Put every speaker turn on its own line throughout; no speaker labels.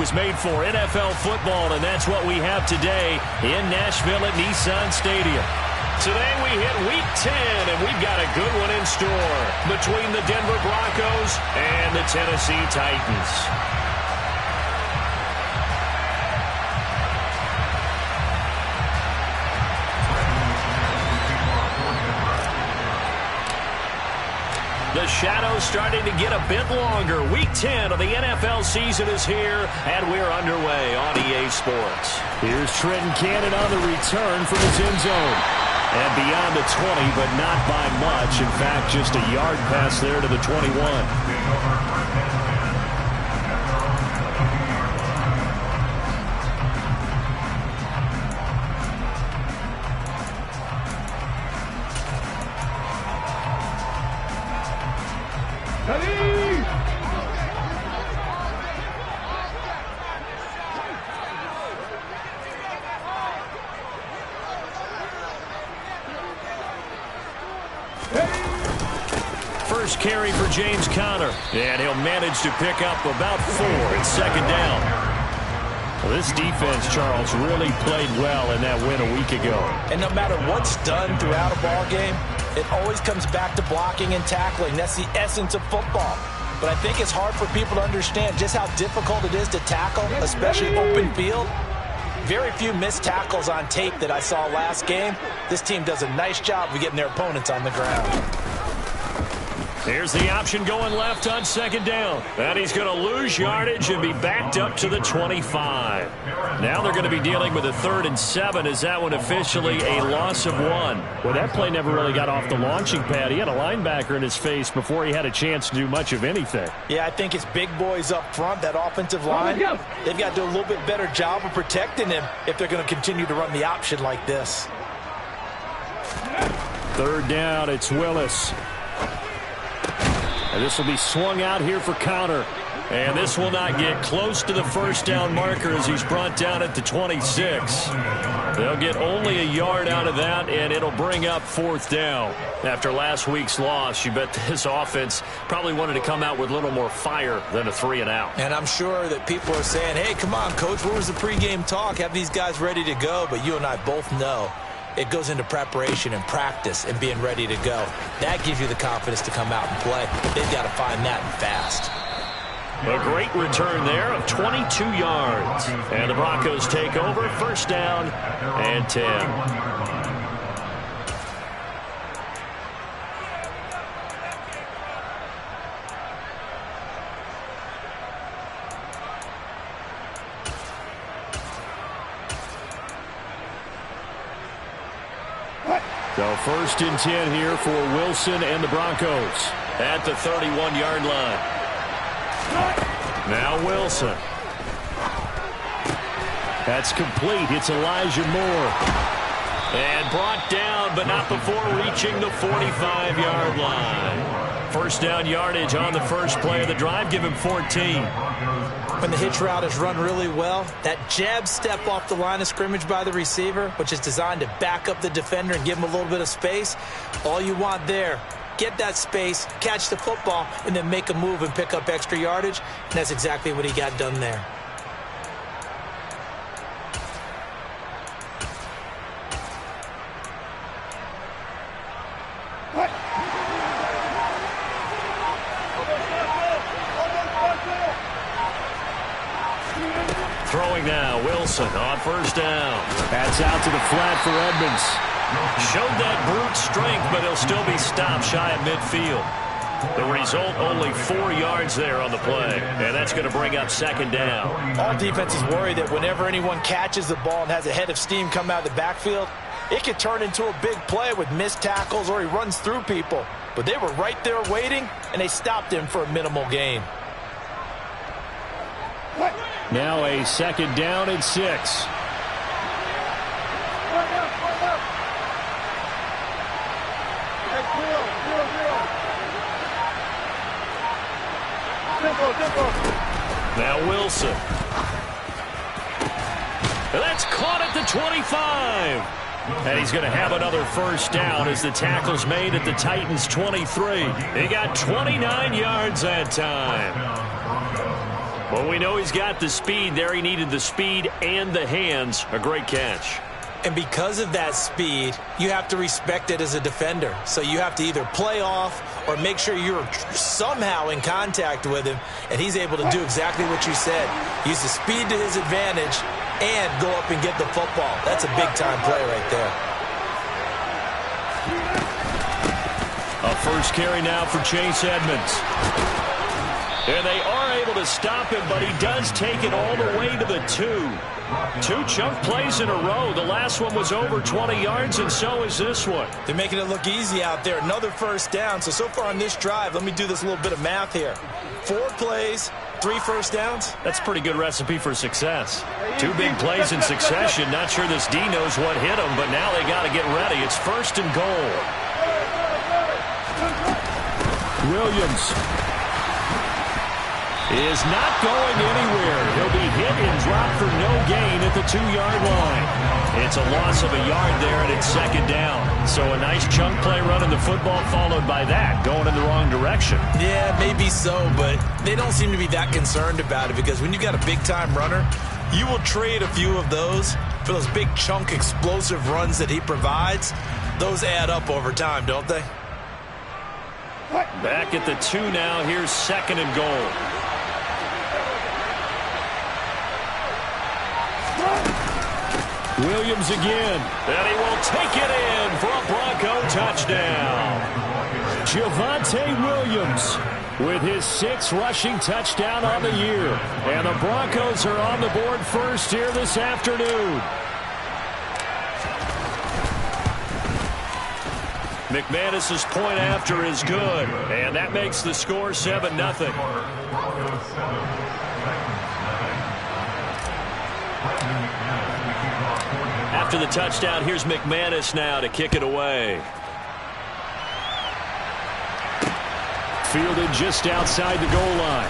was made for NFL football, and that's what we have today in Nashville at Nissan Stadium. Today we hit Week 10, and we've got a good one in store between the Denver Broncos and the Tennessee Titans. The shadow's starting to get a bit longer. Week 10 of the NFL season is here, and we're underway on EA Sports.
Here's Trenton Cannon on the return from his end zone. And beyond the 20, but not by much. In fact, just a yard pass there to the 21.
First carry for James Conner, and he'll manage to pick up about 4 at second down. Well, this defense, Charles, really played well in that win a week ago.
And no matter what's done throughout a ball game, it always comes back to blocking and tackling. That's the essence of football. But I think it's hard for people to understand just how difficult it is to tackle, especially open field. Very few missed tackles on tape that I saw last game. This team does a nice job of getting their opponents on the ground.
Here's the option going left on second down. And he's going to lose yardage and be backed up to the 25. Now they're going to be dealing with a 3rd and 7 as that one officially a loss of 1.
Well, that play never really got off the launching pad. He had a linebacker in his face before he had a chance to do much of anything.
Yeah, I think it's big boys up front, that offensive line. They've got to do a little bit better job of protecting him if they're going to continue to run the option like this.
3rd down, it's Willis. And this will be swung out here for Conner.
And this will not get close to the first down marker as he's brought down at the 26. They'll get only a yard out of that, and it'll bring up 4th down. After last week's loss, you bet this offense probably wanted to come out with a little more fire than a 3-and-out.
And I'm sure that people are saying, hey, come on, Coach, where was the pregame talk? Have these guys ready to go? But you and I both know it goes into preparation and practice and being ready to go. That gives you the confidence to come out and play. They've got to find that and fast.
A great return there of 22 yards. And the Broncos take over, 1st down and 10.
So 1st and 10 here for Wilson and the Broncos.
At the 31-yard line. Now Wilson.
That's complete. It's Elijah Moore.
And brought down, but not before reaching the 45-yard line. 1st down yardage on the first play of the drive. Give him 14.
When the hitch route is run really well, that jab step off the line of scrimmage by the receiver, which is designed to back up the defender and give him a little bit of space, all you want there, get that space, catch the football, and then make a move and pick up extra yardage. And that's exactly what he got done there.
Throwing now, Wilson on 1st down.
That's out to the flat for Edmonds.
Showed that brute strength, but he'll still be stopped shy of midfield. The result, only 4 yards there on the play, and that's going to bring up 2nd down.
All defenses worry that whenever anyone catches the ball and has a head of steam come out of the backfield, it could turn into a big play with missed tackles or he runs through people. But they were right there waiting, and they stopped him for a minimal gain.
Now a 2nd down and 6.
Now Wilson. And that's caught at the 25. And he's going to have another 1st down as the tackle's made at the Titans' 23. He got 29 yards that time. Well, we know he's got the speed there. He needed the speed and the hands. A great catch.
And because of that speed, you have to respect it as a defender. So you have to either play off or make sure you're somehow in contact with him, and he's able to do exactly what you said. Use the speed to his advantage and go up and get the football. That's a big-time play right there.
A first carry now for Chase Edmonds. And they are able to stop him, but he does take it all the way to the 2. 2 chunk plays in a row. The last one was over 20 yards, and so is this one.
They're making it look easy out there. Another first down. So far on this drive, let me do this little bit of math here. 4 plays, 3 first downs.
That's a pretty good recipe for success. 2 big plays in succession. Not sure this D knows what hit him, but now they got to get ready. It's 1st and goal. Williams is not going anywhere. He'll be hit and dropped for no gain at the 2-yard line. It's a loss of a yard there, and it's 2nd down. So a nice chunk play running the football, followed by that, going in the wrong direction.
Yeah, maybe so, but they don't seem to be that concerned about it, because when you got a big-time runner, you will trade a few of those for those big chunk explosive runs that he provides. Those add up over time, don't they?
Back at the 2 now. Here's 2nd and goal. Williams again, and he will take it in for a Bronco touchdown. Javonte Williams with his 6th rushing touchdown on the year. And the Broncos are on the board first here this afternoon. McManus's point after is good, and that makes the score 7-0. After the touchdown, here's McManus now to kick it away. Fielded just outside the goal line.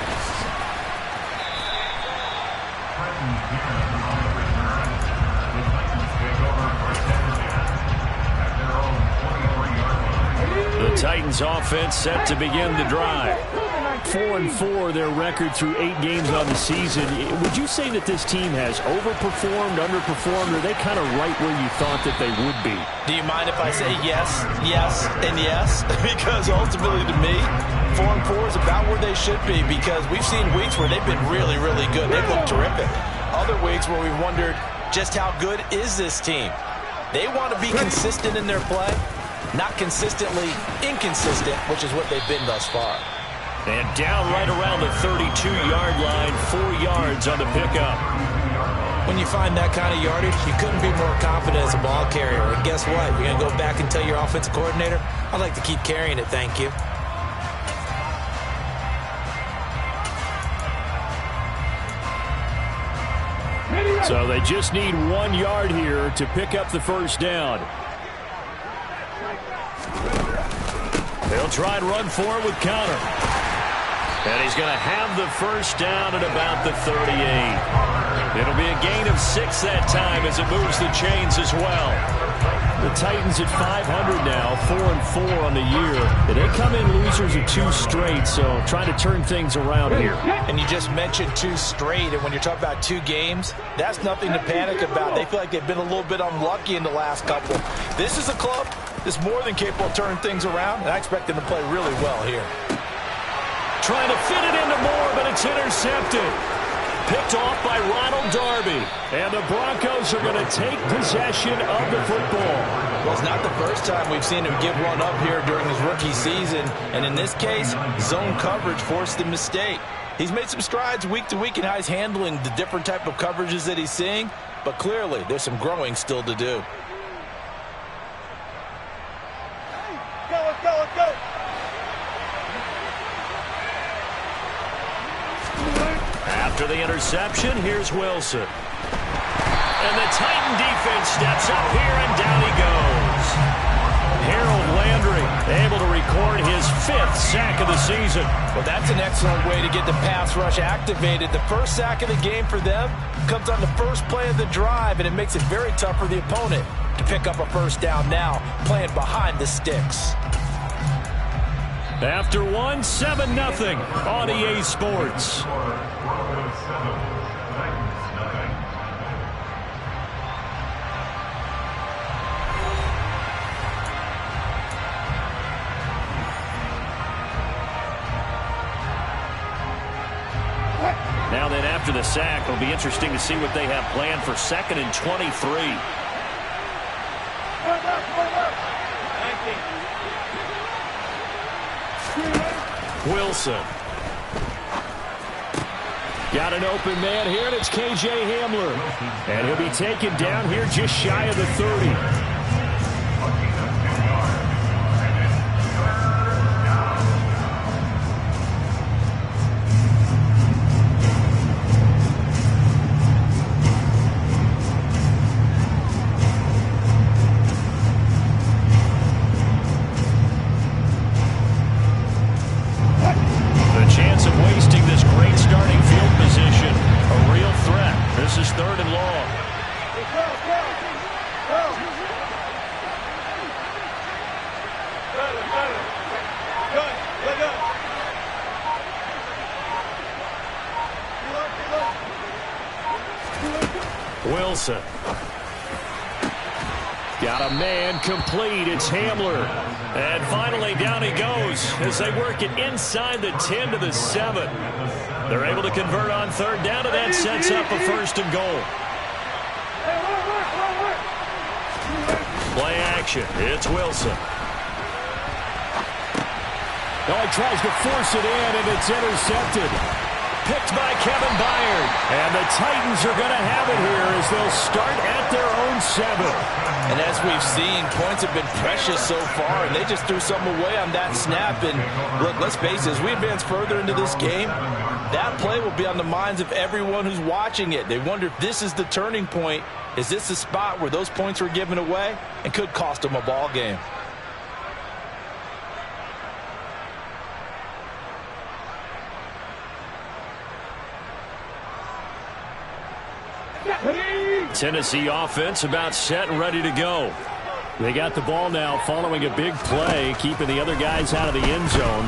The Titans offense set to begin the drive. 4-4 their record through 8 games on the season. Would you say that this team has overperformed, underperformed, or are they kind of right where you thought that they would be?
Do you mind if I say yes, yes, and yes? Because ultimately to me, 4-4 is about where they should be, because we've seen weeks where they've been really, really good. They've looked terrific. Other weeks where we've wondered just how good is this team. They want to be consistent in their play, not consistently inconsistent, which is what they've been thus far.
And down right around the 32-yard line, 4 yards on the pickup.
When you find that kind of yardage, you couldn't be more confident as a ball carrier. And guess what? You're going to go back and tell your offensive coordinator, I'd like to keep carrying it, thank you.
So they just need 1 yard here to pick up the first down. They'll try and run for it with Conner. And he's going to have the first down at about the 38. It'll be a gain of 6 that time as it moves the chains as well. The Titans at 500 now, 4-4 on the year. They come in losers of 2 straight, so trying to turn things around here.
And you just mentioned 2 straight, and when you're talking about 2 games, that's nothing to panic about. They feel like they've been a little bit unlucky in the last couple. This is a club that's more than capable of turning things around, and I expect them to play really well here.
Trying to fit it into Moore, but it's intercepted. Picked off by Ronald Darby. And the Broncos are going to take possession of the football.
Well, it's not the first time we've seen him give one up here during his rookie season. And in this case, zone coverage forced the mistake. He's made some strides week to week in how he's handling the different type of coverages that he's seeing. But clearly, there's some growing still to do.
Let's go.
After the interception, here's Wilson. And the Titan defense steps up here, and down he goes. Harold Landry able to record his 5th sack of the season.
Well, that's an excellent way to get the pass rush activated. The first sack of the game for them comes on the first play of the drive, and it makes it very tough for the opponent to pick up a first down now, playing behind the sticks.
After 1, 7-0 on EA Sports. the sack. It'll be interesting to see what they have planned for 2nd and 23. Wilson. Got an open man here, and it's K.J. Hamler. And he'll be taken down here just shy of the 30. Wilson. Got a man complete. It's Hamler. And finally down he goes as they work it inside the 10 to the 7. They're able to convert on 3rd down, and that sets up a 1st and goal. Play action. It's Wilson.
Oh, he tries to force it in, and it's intercepted.
Picked by Kevin Byard.
And the Titans are going to have it here as they'll start at their own 7.
And as we've seen, points have been precious so far, and they just threw something away on that snap. And look, let's face it, as we advance further into this game, that play will be on the minds of everyone who's watching it. They wonder if this is the turning point. Is this the spot where those points were given away and could cost them a ball game?
Tennessee offense about set and ready to go.
They got the ball now following a big play, keeping the other guys out of the end zone.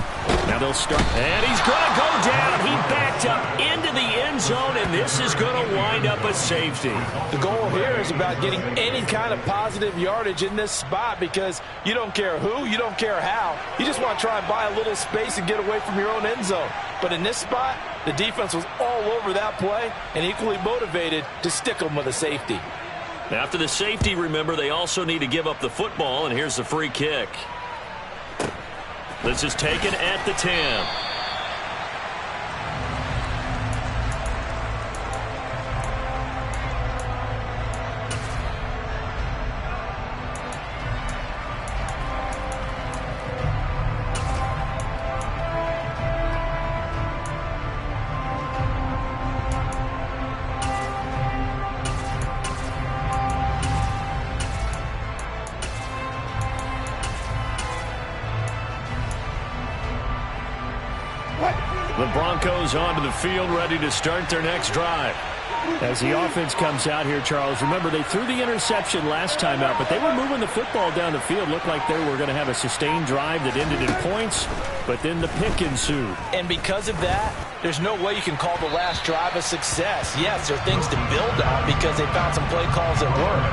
Now they'll start.
And he's going to go down. He backed up into the end zone, and this is going to wind up a safety.
The goal here is about getting any kind of positive yardage in this spot, because you don't care who, you don't care how. You just want to try and buy a little space and get away from your own end zone. But in this spot, the defense was all over that play and equally motivated to stick them with a safety.
After the safety, remember, they also need to give up the football, and here's the free kick. This is taken at the 10. The Broncos onto the field, ready to start their next drive.
As the offense comes out here, Charles, remember they threw the interception last time out, but they were moving the football down the field. Looked like they were going to have a sustained drive that ended in points, but then the pick ensued.
And because of that, there's no way you can call the last drive a success. Yes, there are things to build on because they found some play calls that work.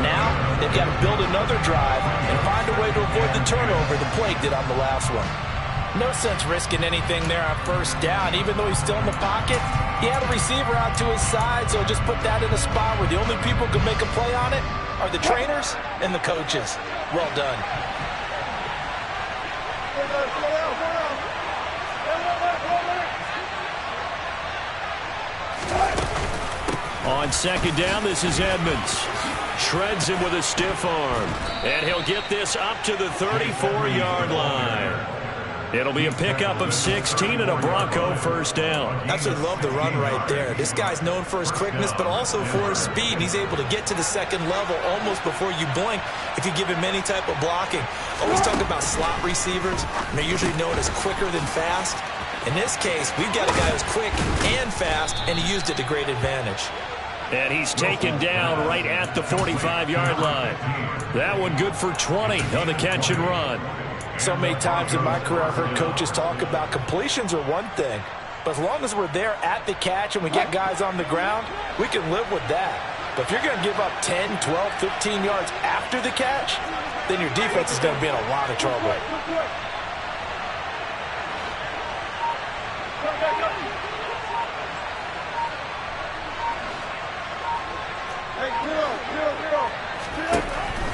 Now, they've got to build another drive and find a way to avoid the turnover the Plague did on the last one. No sense risking anything there on 1st down. Even though he's still in the pocket, he had a receiver out to his side, so just put that in a spot where the only people who can make a play on it are the trainers and the coaches. Well done.
On 2nd down, this is Edmonds. Shreds him with a stiff arm. And he'll get this up to the 34-yard line. It'll be a pickup of 16 and a Bronco 1st down.
Absolutely love the run right there. This guy's known for his quickness, but also for his speed. He's able to get to the 2nd level almost before you blink if you give him any type of blocking. Always talk about slot receivers, and they're usually known as quicker than fast. In this case, we've got a guy who's quick and fast, and he used it to great advantage.
And he's taken down right at the 45-yard line. That one good for 20 on the catch and run.
So many times in my career I've heard coaches talk about completions are one thing, but as long as we're there at the catch and we get guys on the ground, we can live with that. But if you're going to give up 10, 12, 15 yards after the catch, then your defense is going to be in a lot of trouble.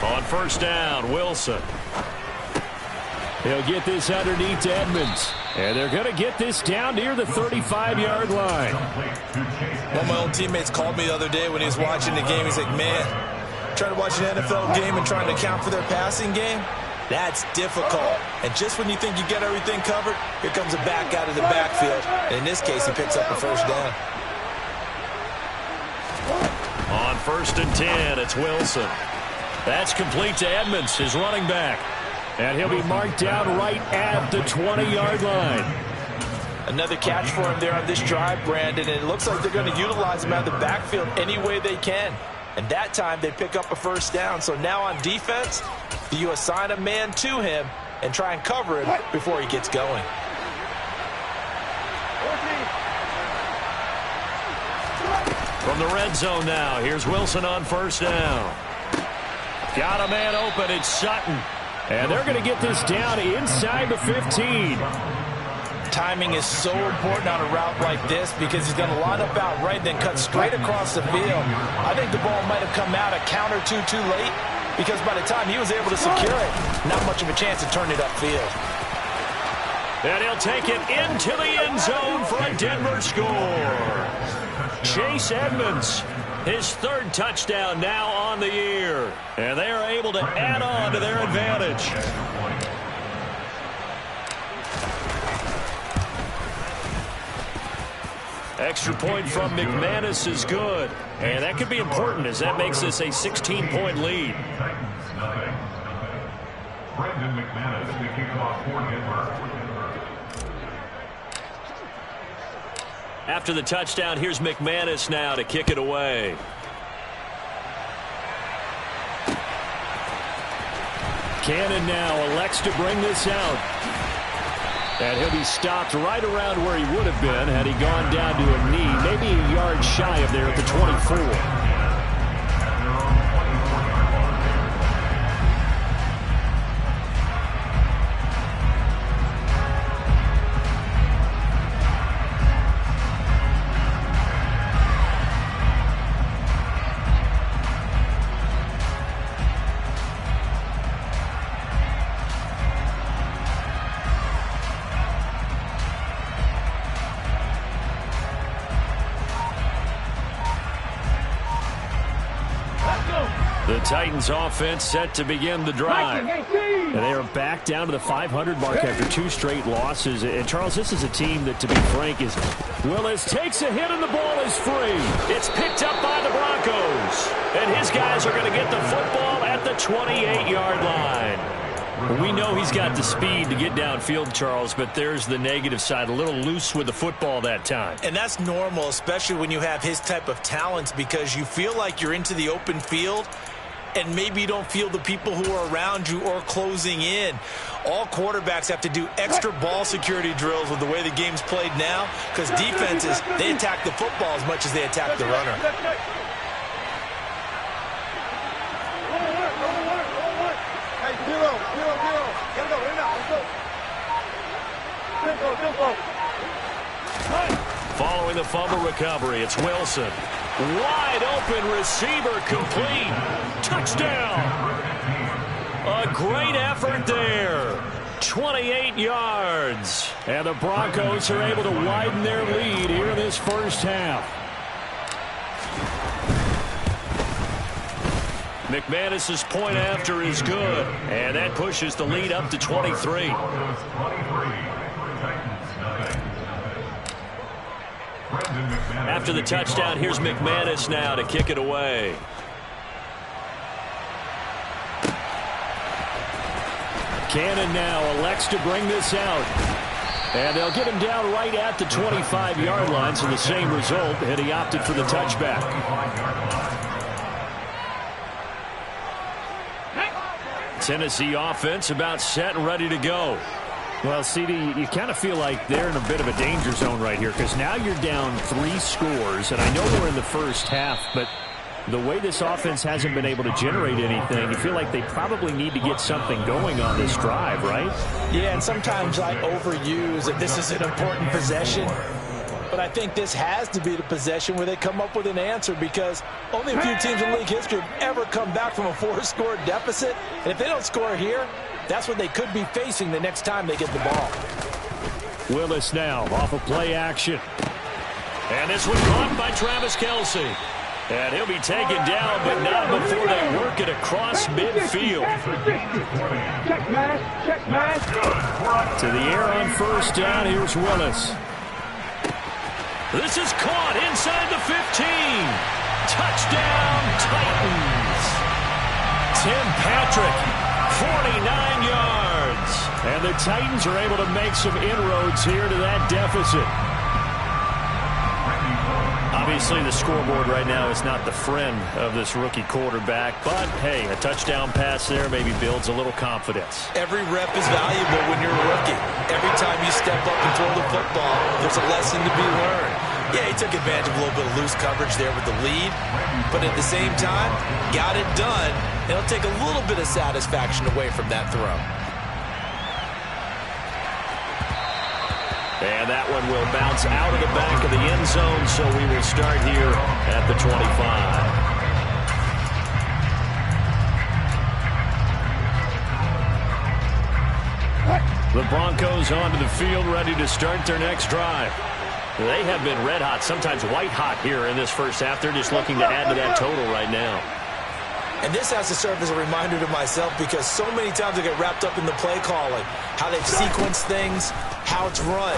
On first down, Wilson.
He'll get this underneath to Edmonds. And they're going to get this down near the 35-yard line.
One of my old teammates called me the other day when he was watching the game. He's like, man, trying to watch an NFL game and trying to account for their passing game, that's difficult. And just when you think you get everything covered, here comes a back out of the backfield. And in this case, he picks up a first down.
On first and 10, it's Wilson. That's complete to Edmonds, his running back.
And he'll be marked down right at the 20-yard line.
Another catch for him there on this drive, Brandon, and it looks like they're going to utilize him out of the backfield any way they can. And that time they pick up a first down. So now on defense, you assign a man to him and try and cover him before he gets going.
From the red zone now, here's Wilson on first down. Got a man open, it's Sutton.
And they're going to get this down inside the 15.
Timing is so important on a route like this because he's going to line up out right, then cut straight across the field. I think the ball might have come out a count or two too late because by the time he was able to secure it, not much of a chance to turn it upfield.
And he'll take it into the end zone for a Denver score. Chase Edmonds, his third touchdown now on the year. And they are able to add on to their advantage. Extra point from McManus is good. And that could be important as that makes this a 16-point lead.
Brandon McManus, the kickoff for Denver.
After the touchdown, here's McManus now to kick it away.
Cannon now elects to bring this out. And he'll be stopped right around where he would have been had he gone down to a knee, maybe a yard shy of there at the 24.
The Titans offense set to begin the drive.
And they are back down to the 500 mark after two straight losses. And, Charles, this is a team that, to be frank, is Willis takes a hit and the ball is free.
It's picked up by the Broncos. And his guys are going to get the football at the 28-yard line. We know he's got the speed to get downfield, Charles, but there's the negative side. A little loose with the football that time.
And that's normal, especially when you have his type of talents, because you feel like you're into the open field and maybe you don't feel the people who are around you or closing in. All quarterbacks have to do extra ball security drills with the way the game's played now, because defenses, they attack the football as much as they attack the runner.
Following the fumble recovery, it's Wilson. Wide open receiver, complete. Touchdown. A great effort there. 28 yards.
And the Broncos are able to widen their lead here in this first half.
McManus's point after is good. And that pushes the lead up to 23. After the touchdown, here's McManus now to kick it away.
Cannon now elects to bring this out. And they'll get him down right at the 25-yard line, so the same result, and he opted for the touchback.
Tennessee offense about set and ready to go.
Well, CD, you kind of feel like they're in a bit of a danger zone right here, because now you're down 3 scores, and I know we're in the first half, but the way this offense hasn't been able to generate anything, you feel like they probably need to get something going on this drive, right?
Yeah, and sometimes I overuse that this is an important possession. But I think this has to be the possession where they come up with an answer, because only a few teams in league history have ever come back from a 4-score deficit. And if they don't score here, that's what they could be facing the next time they get the ball.
Willis now off of play action.
And this one caught by Travis Kelce. And he'll be taken down, but not before they work it across midfield.
Check man, check man.
To the air on first down. Here's Willis.
This is caught inside the 15. Touchdown, Titans. Tim Patrick, 49 yards.
And the Titans are able to make some inroads here to that deficit.
Obviously, the scoreboard right now is not the friend of this rookie quarterback. But, hey, a touchdown pass there maybe builds a little confidence.
Every rep is valuable when you're a rookie. Every time you step up and throw the football, there's a lesson to be learned. Yeah, he took advantage of a little bit of loose coverage there with the lead. But at the same time, got it done. It'll take a little bit of satisfaction away from that throw.
And that one will bounce out of the back of the end zone, so we will start here at the 25. The Broncos onto the field, ready to start their next drive. They have been red hot, sometimes white hot here in this first half. They're just looking to add to that total right now.
And this has to serve as a reminder to myself, because so many times I get wrapped up in the play calling, how they've sequenced things, how it's run.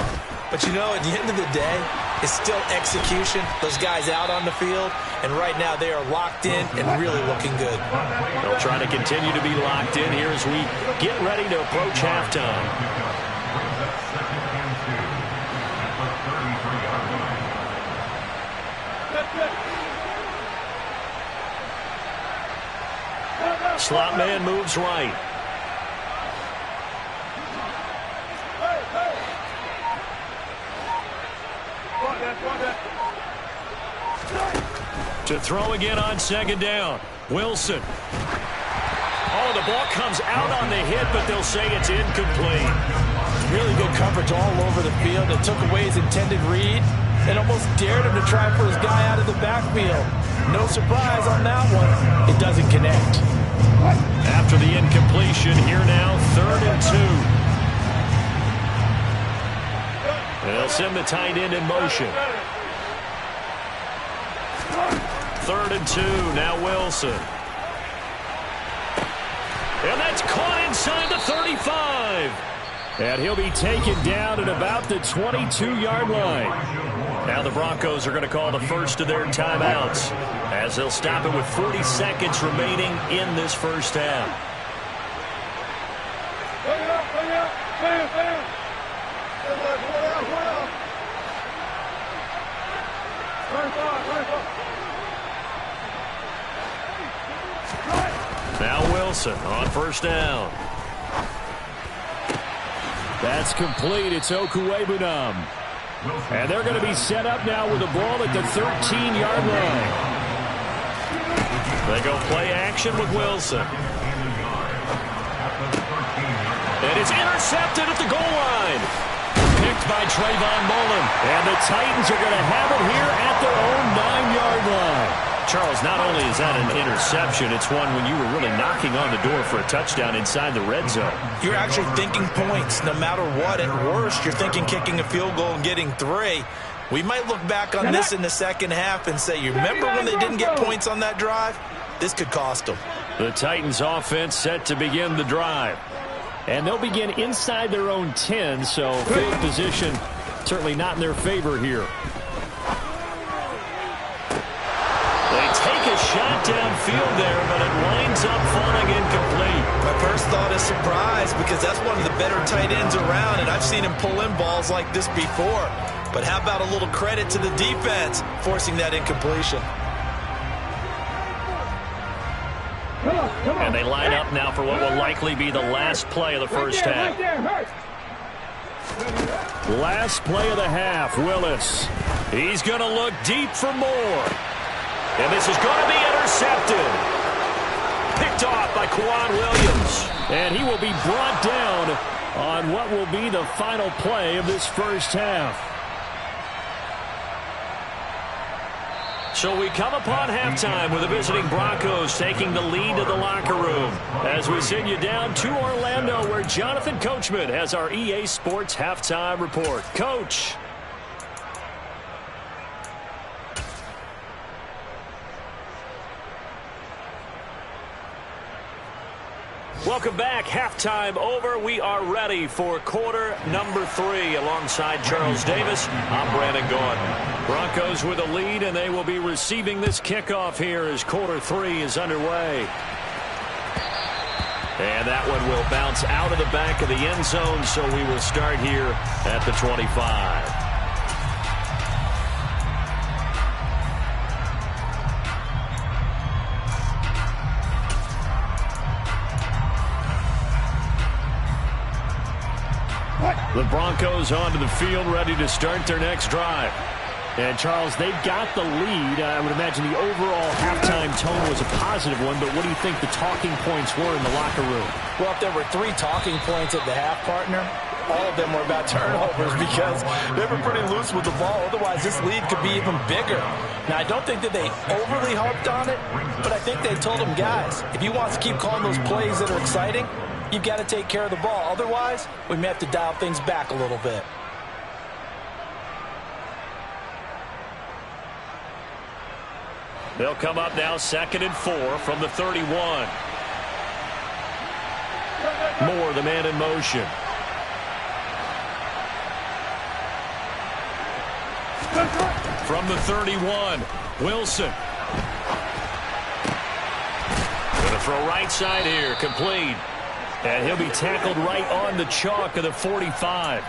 But, you know, at the end of the day, it's still execution. Those guys out on the field, and right now they are locked in and really looking good.
They'll try to continue to be locked in here as we get ready to approach halftime. Slot man moves right. To throw again on second down. Wilson. Oh, the ball comes out on the hit, but they'll say it's incomplete.
Really good coverage all over the field. It took away his intended read and almost dared him to try for his guy out of the backfield. No surprise on that one. It doesn't connect.
After the incompletion, here now, 3rd and 2. And they'll send the tight end in motion. 3rd and 2, now Wilson. And that's caught inside the 35.
And he'll be taken down at about the 22-yard line.
Now the Broncos are going to call the first of their timeouts, as they'll stop it with 40 seconds remaining in this first half. Now Wilson on first down.
That's complete. It's Okuwebunam. And they're going to be set up now with the ball at the 13-yard line.
They go play action with Wilson. And it's intercepted at the goal line. Picked by Trayvon Mullen.
And the Titans are going to have it here at their own 9-yard line.
Charles, not only is that an interception, it's one when you were really knocking on the door for a touchdown inside the red zone.
You're actually thinking points no matter what. At worst, you're thinking kicking a field goal and getting 3. We might look back on this in the second half and say, you remember when they didn't get points on that drive? This could cost them.
The Titans offense set to begin the drive.
And they'll begin inside their own 10, so field position certainly not in their favor here.
They take a shot downfield there, but it winds up falling incomplete.
My first thought is surprise, because that's one of the better tight ends around, and I've seen him pull in balls like this before. But how about a little credit to the defense forcing that incompletion?
And they line up now for what will likely be the last play of the first half.
Last play of the half, Willis.
He's going to look deep for more. And this is going to be intercepted. Picked off by Kwan Williams.
And he will be brought down on what will be the final play of this first half.
So we come upon halftime with the visiting Broncos taking the lead to the locker room. As we send you down to Orlando, where Jonathan Coachman has our EA Sports Halftime Report. Coach. Welcome back. Halftime over. We are ready for quarter number 3. Alongside Charles Davis, I'm Brandon Gaudin. Broncos with a lead, and they will be receiving this kickoff here as quarter 3 is underway. And that one will bounce out of the back of the end zone, so we will start here at the 25. The Broncos onto the field, ready to start their next drive. And, Charles, they've got the lead. I would imagine the overall halftime tone was a positive one, but what do you think the talking points were in the locker room?
Well, if there were 3 talking points at the half, partner, all of them were about turnovers because they were pretty loose with the ball. Otherwise, this lead could be even bigger. Now, I don't think that they overly harped on it, but I think they told them, guys, if you want to keep calling those plays that are exciting, you've got to take care of the ball. Otherwise, we may have to dial things back a little bit.
They'll come up now 2nd and 4 from the 31. Moore, the man in motion. From the 31, Wilson. Going to throw right side here, complete. And he'll be tackled right on the chalk of the 45.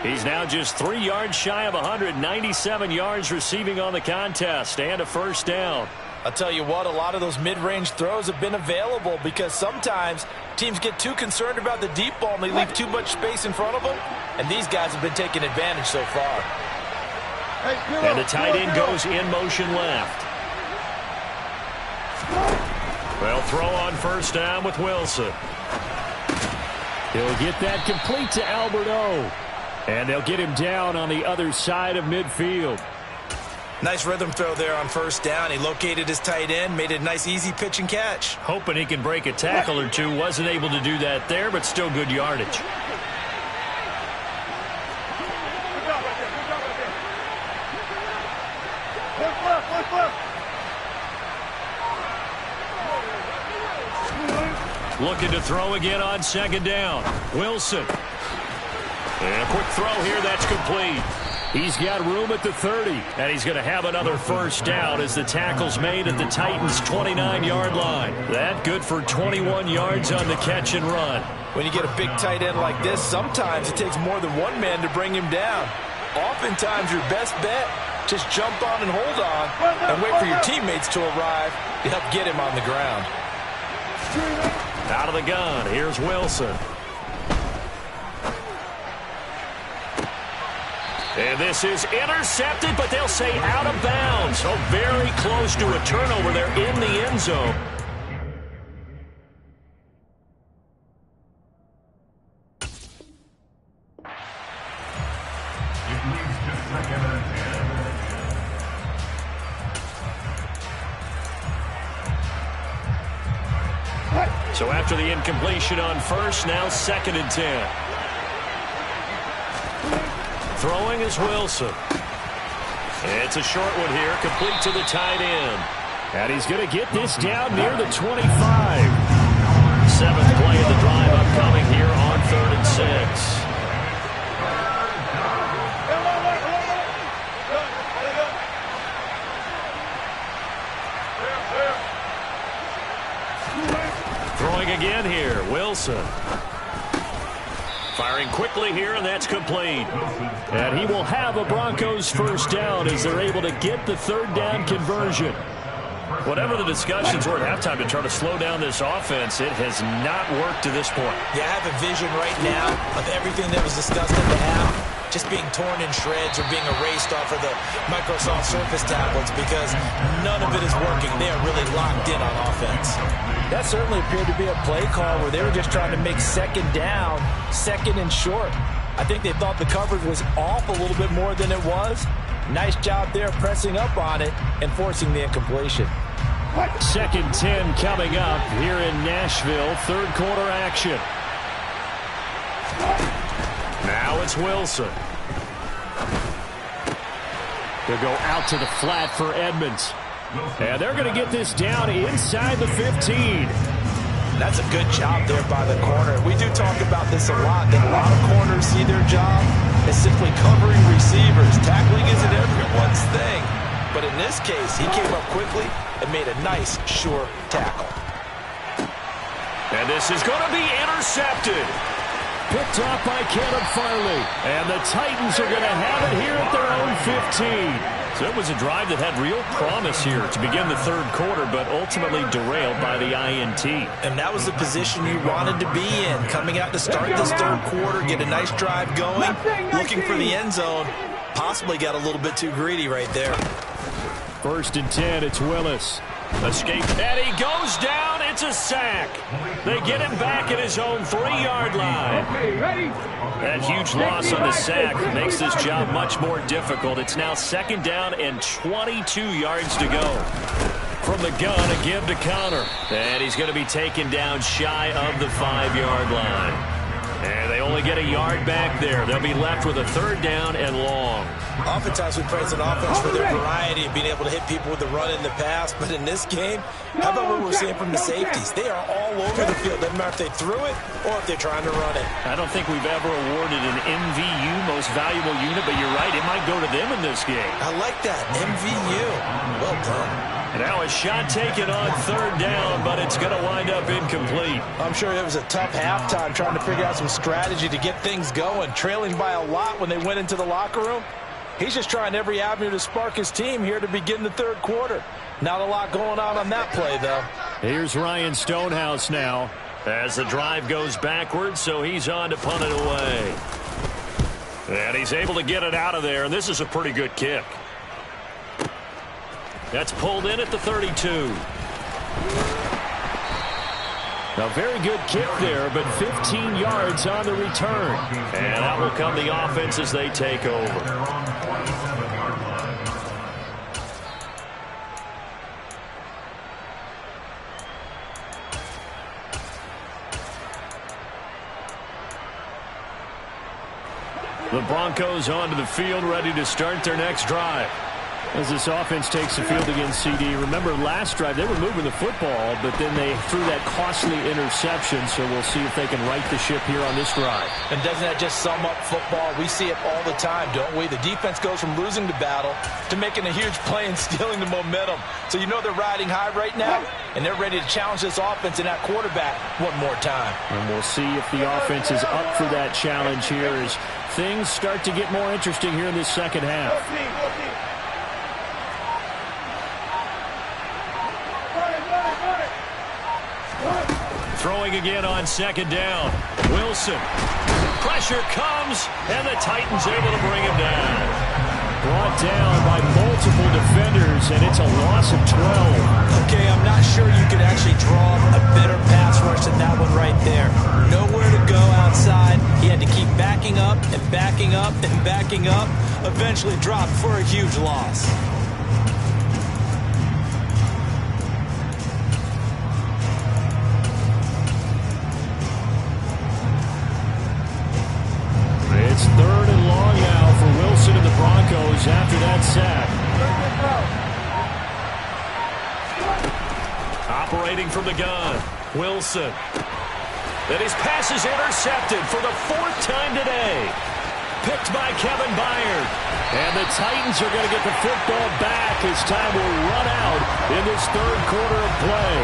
He's now just 3 yards shy of 197 yards receiving on the contest and a first down.
I'll tell you what, a lot of those mid-range throws have been available because sometimes teams get too concerned about the deep ball and they leave too much space in front of them. And these guys have been taking advantage so far.
And the tight end goes in motion left. They'll throw on first down with Wilson. He'll get that complete to Albert O. And they'll get him down on the other side of midfield.
Nice rhythm throw there on first down. He located his tight end, made it a nice easy pitch and catch.
Hoping he can break a tackle or two. Wasn't able to do that there, but still good yardage. Looking to throw again on 2nd down. Wilson. And a quick throw here, that's complete. He's got room at the 30, and he's going to have another first down as the tackle's made at the Titans' 29-yard line. That good for 21 yards on the catch and run.
When you get a big tight end like this, sometimes it takes more than one man to bring him down. Oftentimes, your best bet, just jump on and hold on and wait for your teammates to arrive to help get him on the ground.
Out of the gun, here's Wilson. And this is intercepted, but they'll say out of bounds. So very close to a turnover there in the end zone.
It leads to 2nd and 10.
So after the incompletion on first, now 2nd and 10. Throwing is Wilson. It's a short one here, complete to the tight end. And he's going to get this down near the 25. 7th play of the drive upcoming here on 3rd and 6. Throwing again here, Wilson. Firing quickly here, and that's complete. And he will have a Broncos first down as they're able to get the 3rd down conversion. Whatever the discussions were at halftime to try to slow down this offense, it has not worked to this point.
Yeah, I have a vision right now of everything that was discussed at the half just being torn in shreds or being erased off of the Microsoft Surface tablets because none of it is working. They are really locked in on offense. That certainly appeared to be a play call where they were just trying to make 2nd down, 2nd and short. I think they thought the coverage was off a little bit more than it was, Nice job there pressing up on it and forcing the incompletion.
2nd 10 coming up here in Nashville. Third quarter action.
Now it's Wilson.
They'll go out to the flat for Edmonds. And they're going to get this down inside the 15.
That's a good job there by the corner. We do talk about this a lot, that a lot of corners see their job as simply covering receivers. Tackling isn't everyone's thing. But in this case, he came up quickly and made a nice, sure tackle.
And this is going to be intercepted.
Picked off by Caleb Farley. And the Titans are going to have it here at their own 15.
So it was a drive that had real promise here to begin the third quarter, but ultimately derailed by the INT.
And that was the position you wanted to be in. Coming out to start this third quarter, get a nice drive going, looking for the end zone. Possibly got a little bit too greedy right there.
1st and 10, it's Willis.
Escape, and he goes down. It's a sack. They get him back at his own 3-yard line.
Okay, ready?
That huge loss on the sack makes this job much more difficult. It's now 2nd down and 22 yards to go. From the gun, a give to Connor. And he's going to be taken down shy of the 5-yard line. And they only get a yard back there. They'll be left with a 3rd down and long.
Oftentimes we praise an offense for their variety of being able to hit people with the run in the pass. But in this game, how about what we're seeing from the safeties? They are all over the field. Doesn't matter if they threw it or if they're trying to run it.
I don't think we've ever awarded an MVU, most valuable unit, but you're right, it might go to them in this game.
I like that, MVU. Well done.
And now a shot taken on 3rd down, but it's going to wind up incomplete.
I'm sure it was a tough halftime trying to figure out some strategy to get things going, trailing by a lot when they went into the locker room. He's just trying every avenue to spark his team here to begin the third quarter. Not a lot going on that play, though.
Here's Ryan Stonehouse now.
As the drive goes backwards, so he's on to punt it away. And he's able to get it out of there, and this is a pretty good kick. That's pulled in at the 32.
A very good kick there, but 15 yards on the return.
And out will come the offense as they take over. The Broncos onto the field, ready to start their next drive.
As this offense takes the field against CD, remember last drive they were moving the football, but then they threw that costly interception, so we'll see if they can right the ship here on this drive.
And doesn't that just sum up football? We see it all the time, don't we? The defense goes from losing the battle to making a huge play and stealing the momentum. So you know they're riding high right now, and they're ready to challenge this offense and that quarterback one more time.
And we'll see if the offense is up for that challenge here as things start to get more interesting here in this second half.
Throwing again on 2nd down. Wilson. Pressure comes, and the Titans able to bring him down.
Brought down by multiple defenders, and it's a loss of 12.
Okay, I'm not sure you could actually draw a better pass rush than that one right there. Nowhere to go outside. He had to keep backing up and backing up and backing up. Eventually dropped for a huge loss.
It's 3rd and long now for Wilson and the Broncos after that sack.
Operating from the gun. Wilson. And his pass is intercepted for the 4th time today. Picked by Kevin Byard.
And the Titans are going to get the football back as time will run out in this third quarter of play.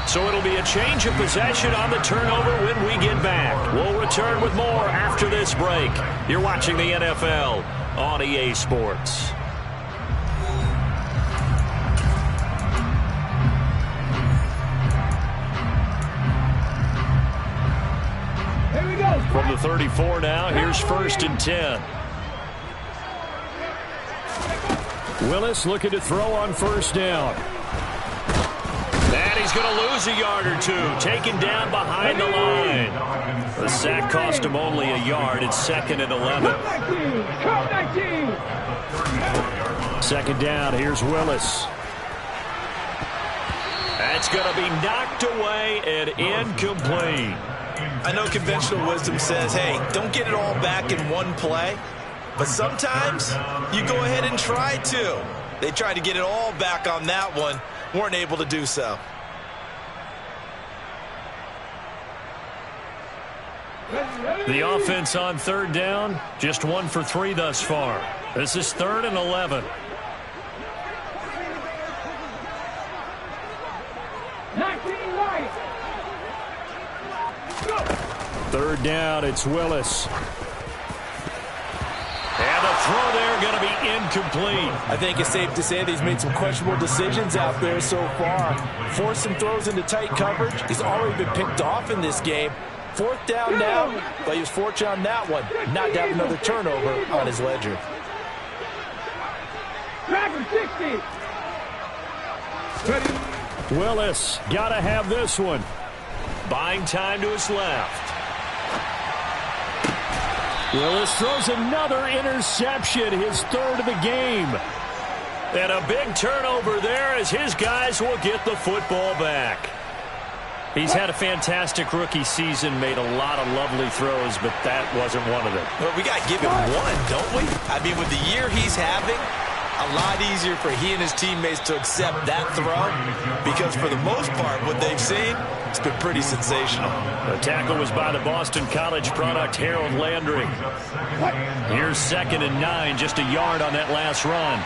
So it'll be a change of possession on the turnover when we get back. We'll return with more after this break. You're watching the NFL on EA Sports.
Here we go.
From the 34 now, here's 1st and 10.
Willis looking to throw on 1st down.
he's going to lose a yard or two. Taken down behind the line. The sack cost him only a yard. It's 2nd and 11.
Second down. Here's Willis.
That's going to be knocked away and incomplete.
I know conventional wisdom says, hey, don't get it all back in one play. But sometimes you go ahead and try to. They tried to get it all back on that one. Weren't able to do so.
The offense on 3rd down, just 1 for 3 thus far. This is 3rd and 11.
3rd down, it's Willis.
And the throw there going to be incomplete.
I think it's safe to say that he's made some questionable decisions out there so far. Forced some throws into tight coverage. He's already been picked off in this game. 4th down now, but he was fortunate on that one. Not to have another turnover on his ledger.
Willis, got to have this one.
Buying time to his left.
Willis throws another interception, his 3rd of the game.
And a big turnover there as his guys will get the football back. He's had a fantastic rookie season, made a lot of lovely throws, but that wasn't one of them.
Well, we got to give him one, don't we? I mean, with the year he's having, a lot easier for he and his teammates to accept that throw because for the most part, what they've seen, it's been pretty sensational.
The tackle was by the Boston College product, Harold Landry. Here's 2nd and 9, just a yard on that last run.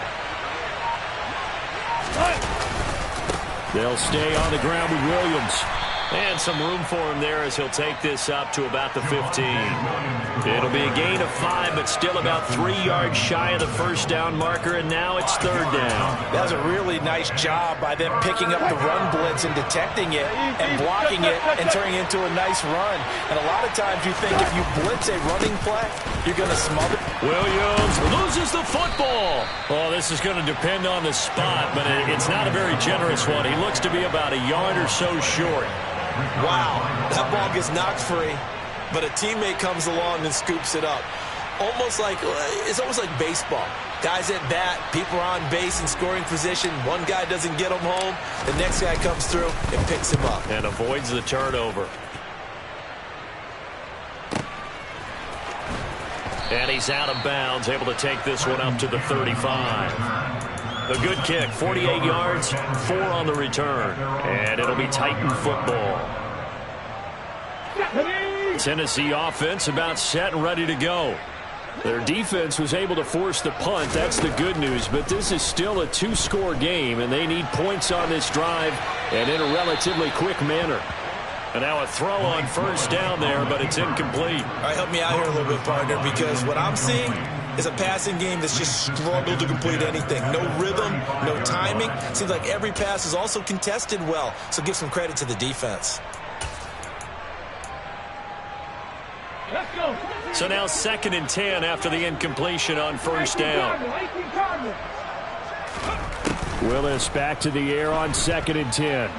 They'll stay on the ground with Williams.
And some room for him there as he'll take this up to about the 15. It'll be a gain of 5, but still about 3 yards shy of the 1st down marker, and now it's 3rd down.
That was a really nice job by them picking up the run blitz and detecting it and blocking it and turning it into a nice run. And a lot of times you think if you blitz a running play, you're going to smother.
Williams loses the football. Oh, this is going to depend on the spot, but it's not a very generous one. He looks to be about a yard or so short.
Wow, that ball gets knocked free, but a teammate comes along and scoops it up. It's almost like baseball. Guys at bat, people are on base in scoring position. One guy doesn't get him home. The next guy comes through and picks him up.
And avoids the turnover. And he's out of bounds, able to take this one up to the 35. A good kick, 48 yards, 4 on the return. And it'll be Titan football. Tennessee offense about set and ready to go.
Their defense was able to force the punt. That's the good news. But this is still a 2-score game, and they need points on this drive and in a relatively quick manner.
And now a throw on 1st down there, but it's incomplete.
All right, help me out here a little bit, partner, because what I'm seeing is a passing game that's just struggled to complete anything. No rhythm, no timing. Seems like every pass is also contested well, so give some credit to the defense.
Let's go.
So now 2nd and 10 after the incompletion on 1st down.
Willis back to the air on 2nd and 10.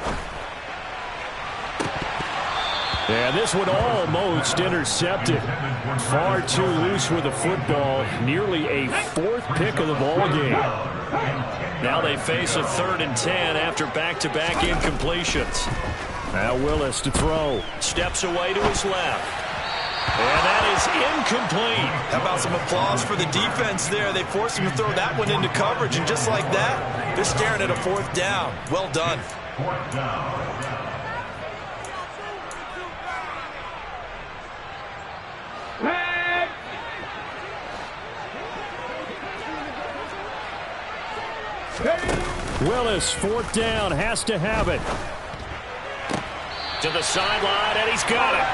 And this one almost intercepted. Far too loose with the football. Nearly a 4th pick of the ball game.
Now they face a 3rd and 10 after back-to-back incompletions.
Now Willis to throw.
Steps away to his left. And that is incomplete.
How about some applause for the defense there? They forced him to throw that one into coverage, and just like that, they're staring at a 4th down. Well done.
4th down.
Willis, 4th down, has to have it.
To the sideline, and he's got it.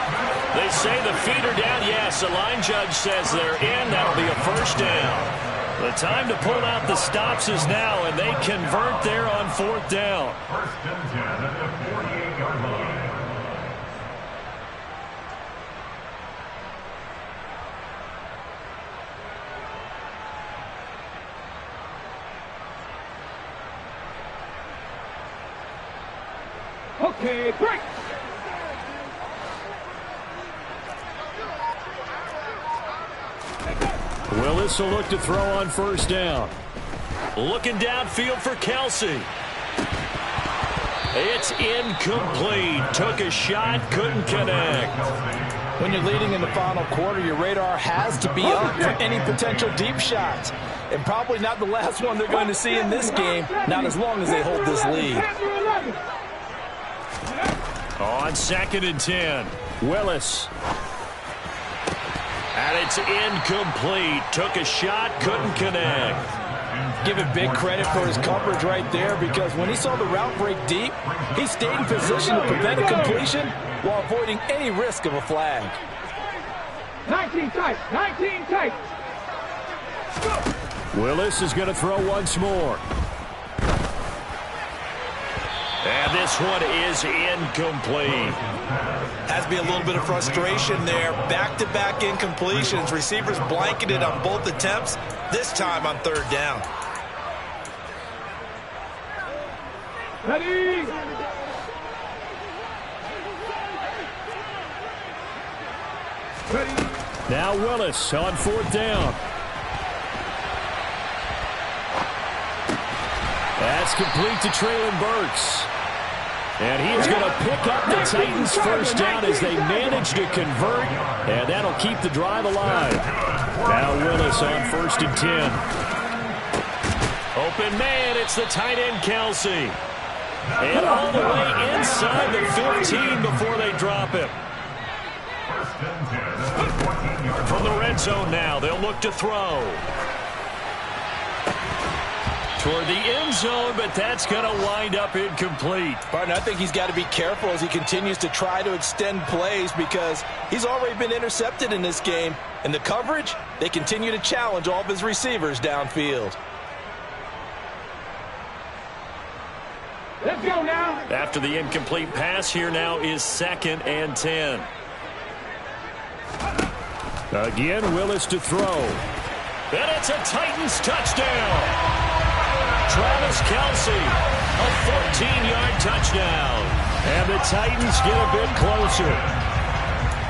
They say the feet are down. Yes, the line judge says they're in. That'll be a 1st down. The time to pull out the stops is now, and they convert there on 4th down.
1st and 10 at the 48-yard line.
Okay, break.
Willis will look to throw on first down.
Looking downfield for Kelsey. It's incomplete. Took a shot, couldn't connect.
When you're leading in the final quarter, your radar has to be up for any potential deep shots. And probably not the last one they're going to see in this game, not as long as they hold this lead.
On 2nd and 10.
Willis.
And it's incomplete. Took a shot, couldn't connect.
Give him big credit for his coverage right there, because when he saw the route break deep, he stayed in position to prevent a completion while avoiding any risk of a flag.
19 tight, 19 tight.
Willis is going to throw once more.
And this one is incomplete.
Has to be a little bit of frustration there. Back-to-back incompletions. Receivers blanketed on both attempts, this time on 3rd down.
Ready. Ready.
Now Willis on 4th down. That's complete to Treylon Burks. And he is going to pick up the Titans' first down as they manage to convert, and that'll keep the drive alive. Now Willis on 1st and 10.
Open man, it's the tight end Kelsey. And all the way inside the 15 before they drop him. From the red zone now, they'll look to throw. Toward the end zone, but that's going to wind up incomplete.
Barton, I think he's got to be careful as he continues to try to extend plays, because he's already been intercepted in this game. And the coverage, they continue to challenge all of his receivers downfield.
Let's go now.
After the incomplete pass, here now is 2nd and 10.
Again, Willis to throw.
And it's a Titans touchdown. Travis Kelsey, a 14-yard touchdown.
And the Titans get a bit closer.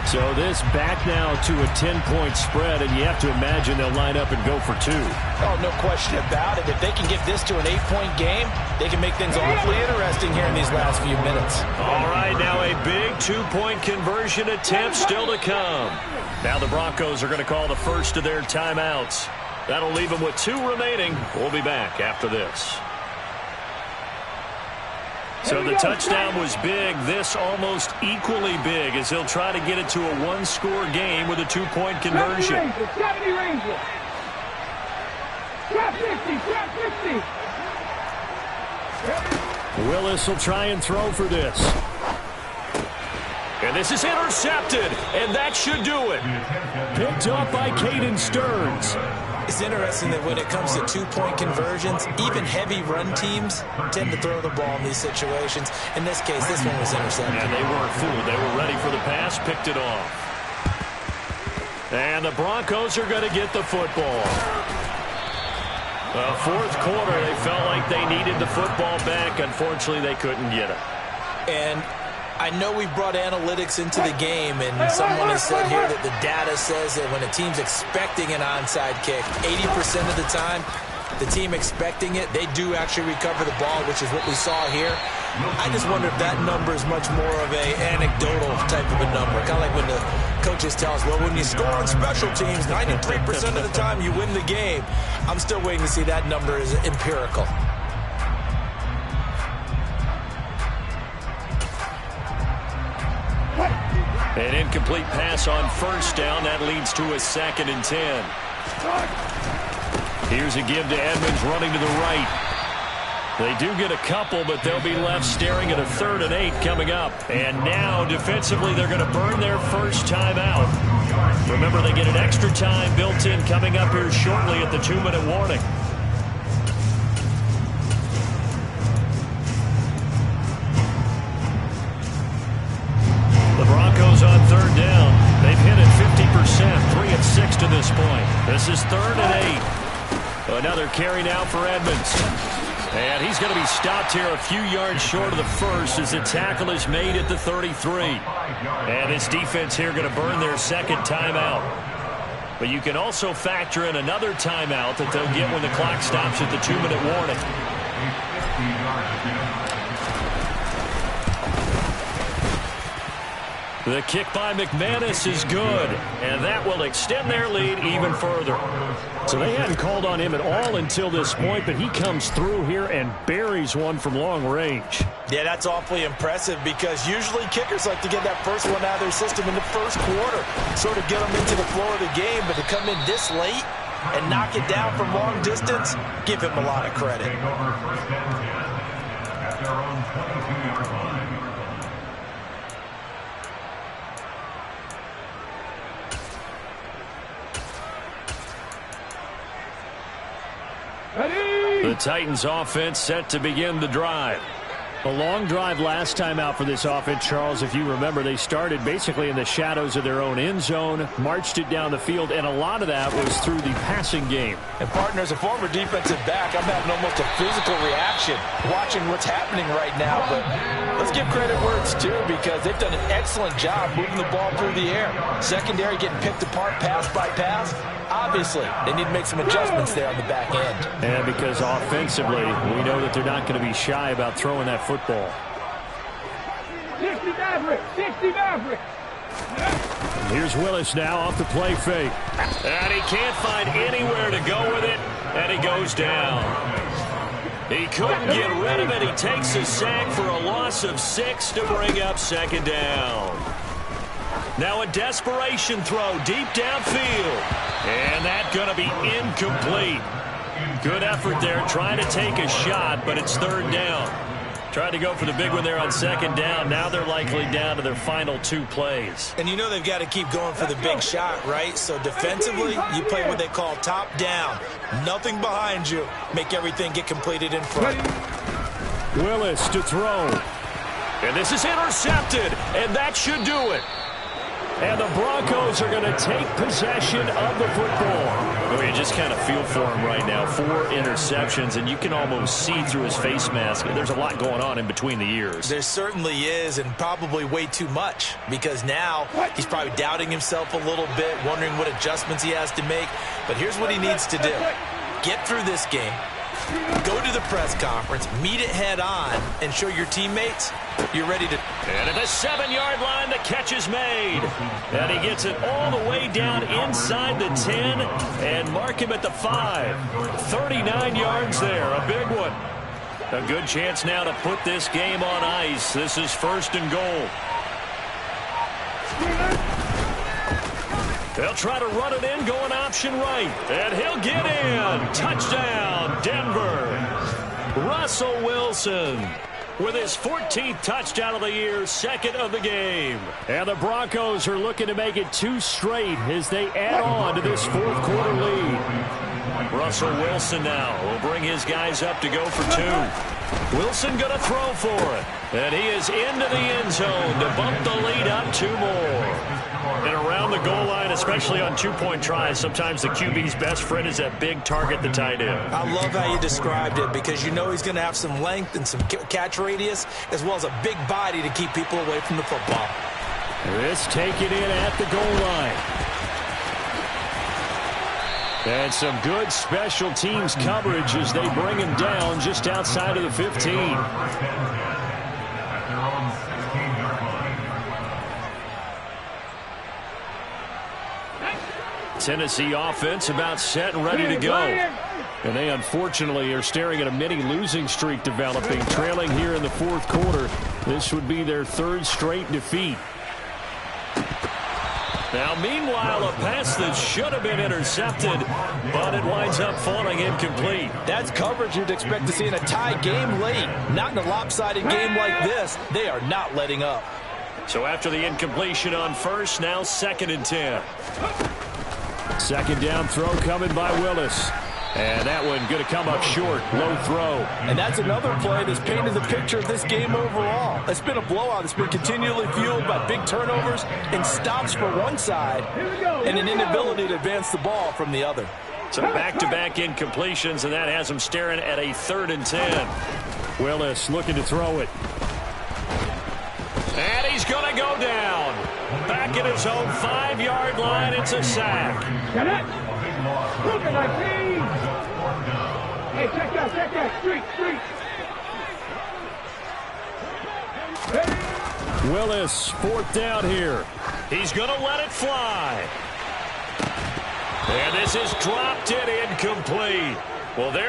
So this back now to a 10-point spread, and you have to imagine they'll line up and go for 2.
Oh, no question about it. If they can get this to an 8-point game, they can make things awfully interesting here in these last few minutes.
All right, now a big 2-point conversion attempt still to come. Now the Broncos are going to call the first of their timeouts. That'll leave them with 2 remaining. We'll be back after this. So the touchdown was big. This almost equally big as he'll try to get it to a 1-score game with a 2-point conversion.
70 Rangers. Trap 50, trap 50.
Willis will try and throw for this.
And this is intercepted, and that should do it.
Picked up by Caden Stearns.
It's interesting that when it comes to 2-point conversions, even heavy run teams tend to throw the ball in these situations. In this case, this one was intercepted.
And they weren't fooled. They were ready for the pass, picked it off. And the Broncos are going to get the football. The 4th quarter, they felt like they needed the football back. Unfortunately, they couldn't get it.
And I know we've brought analytics into the game, and someone has said here that the data says that when a team's expecting an onside kick, 80% of the time, the team expecting it, they do actually recover the ball, which is what we saw here. I just wonder if that number is much more of a anecdotal type of a number. Kind of like when the coaches tell us, well, when you score on special teams, 93% of the time you win the game. I'm still waiting to see that number is empirical.
An incomplete pass on 1st down. That leads to a 2nd and 10. Here's a give to Edmonds running to the right. They do get a couple, but they'll be left staring at a 3rd and 8 coming up. And now, defensively, they're going to burn their first timeout. Remember, they get an extra time built in coming up here shortly at the 2-minute warning. The Broncos on 3rd down. They've hit it 50%, 3 of 6 to this point. This is 3rd and 8. Another carry now for Edmonds. And he's going to be stopped here a few yards short of the first as the tackle is made at the 33. And this defense here going to burn their second timeout. But you can also factor in another timeout that they'll get when the clock stops at the 2-minute warning. The kick by McManus is good, and that will extend their lead even further.
So they hadn't called on him at all until this point, but he comes through here and buries one from long range.
Yeah, that's awfully impressive because usually kickers like to get that first one out of their system in the first quarter, sort of get them into the flow of the game, but to come in this late and knock it down from long distance, give him a lot of credit.
Take over first and 10 at their own 22-yard line.
The Titans offense set to begin the drive.
A long drive last time out for this offense, Charles. If you remember, they started basically in the shadows of their own end zone, marched it down the field, and a lot of that was through the passing game.
And partner, as a former defensive back, I'm having almost a physical reaction watching what's happening right now. But let's give credit where it's due because they've done an excellent job moving the ball through the air. Secondary getting picked apart pass by pass. Obviously, they need to make some adjustments there on the back end.
And because offensively, we know that they're not going to be shy about throwing that football.
60 Maverick! 60 Maverick!
Here's Willis now off the play fake.
And he can't find anywhere to go with it, and he goes down. He couldn't get rid of it. He takes a sack for a loss of 6 to bring up second down. Now a desperation throw deep downfield. And that's going to be incomplete. Good effort there trying to take a shot, but it's third down. Tried to go for the big one there on second down. Now they're likely down to their final 2 plays.
And you know they've got to keep going for the big shot, right? So defensively, you play what they call top down. Nothing behind you. Make everything get completed in front.
Willis to throw.
And this is intercepted, and that should do it.
And the Broncos are going to take possession of the football.
Oh, you just kind of feel for him right now. 4 interceptions, and you can almost see through his face mask. There's a lot going on in between the ears.
There certainly is, and probably way too much, because now he's probably doubting himself a little bit, wondering what adjustments he has to make. But here's what he needs to do. Get through this game. Go to the press conference, meet it head on, and show your teammates you're ready to.
And at the 7-yard line, the catch is made. And he gets it all the way down inside the 10 and mark him at the 5. 39 yards there, a big one. A good chance now to put this game on ice. This is first and goal. They'll try to run it in, going option right. And he'll get in. Touchdown, Denver. Russell Wilson with his 14th touchdown of the year, 2nd of the game.
And the Broncos are looking to make it 2 straight as they add on to this 4th quarter lead.
Russell Wilson now will bring his guys up to go for 2. Wilson going to throw for it. And he is into the end zone to bump the lead up 2 more. And around the goal line, especially on 2-point tries, sometimes the QB's best friend is that big target, the tight end.
I love how you described it because you know he's going to have some length and some catch radius as well as a big body to keep people away from the football.
This taken in at the goal line. And some good special teams coverage as they bring him down just outside of the 15.
Tennessee offense about set and ready to go.
And they unfortunately are staring at a mini losing streak developing, trailing here in the 4th quarter. This would be their 3rd straight defeat.
Now, meanwhile, a pass that should have been intercepted, but it winds up falling incomplete.
That's coverage you'd expect to see in a tie game late. Not in a lopsided game like this. They are not letting up.
So after the incompletion on first, now 2nd and 10.
2nd down throw coming by Willis. And that one going to come up short. Low throw.
And that's another play that's painted the picture of this game overall. It's been a blowout. It's been continually fueled by big turnovers and stops for one side and an inability to advance the ball from the other.
Some back-to-back incompletions, and that has him staring at a 3rd and 10.
Willis looking to throw it.
And he's going to go down. Back at his own 5-yard line. It's a sack.
Get it. Look at that team. Hey, check that. Street. Hey.
Willis, 4th down here.
He's going to let it fly. And this is dropped in incomplete. Well, there's